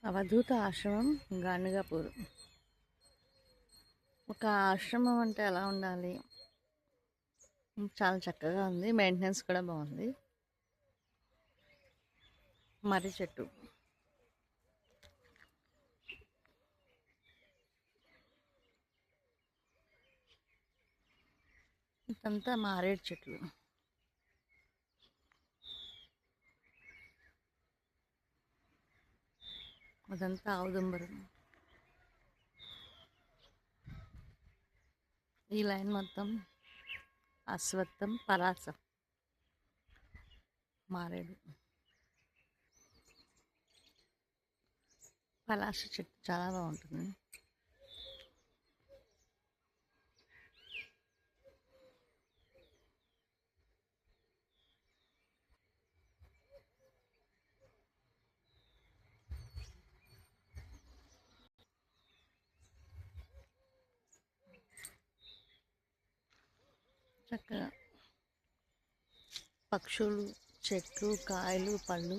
అవధూత ఆశ్రమం గాణగాపూర్. ఒక ఆశ్రమం అంటే ఎలా ఉండాలి? చాలా చక్కగా ఉంది, మెయింటెనెన్స్ కూడా బాగుంది. మర్రి చెట్టు, ఇదంతా మారేడు చెట్లు. అదంతా ఔదుంబరం. ఈ లైన్ మొత్తం అశ్వత్థం, పలాసం, మారేడు. పలాస చెట్టు చాలా బాగుంటుంది. చక్కగా పక్షులు, చెట్లు, కాయలు, పళ్ళు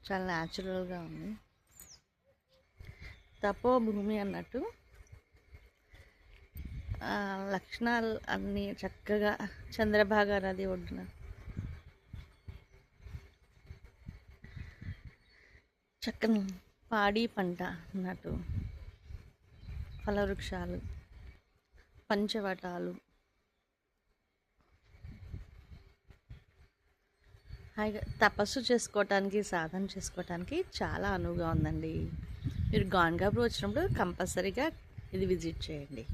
చాలా న్యాచురల్గా ఉంది. తపోభూమి అన్నట్టు లక్షణాలు అన్నీ చక్కగా చంద్రభాగా నది ఒడ్డున చక్కని పాడి పంట అన్నట్టు, ఫలవృక్షాలు, పంచవటాలు, హాయిగా తపస్సు చేసుకోవటానికి, సాధన చేసుకోవటానికి చాలా అనువుగా ఉందండి. మీరు గాణగాపూర్ వచ్చినప్పుడు కంపల్సరీగా ఇది విజిట్ చేయండి.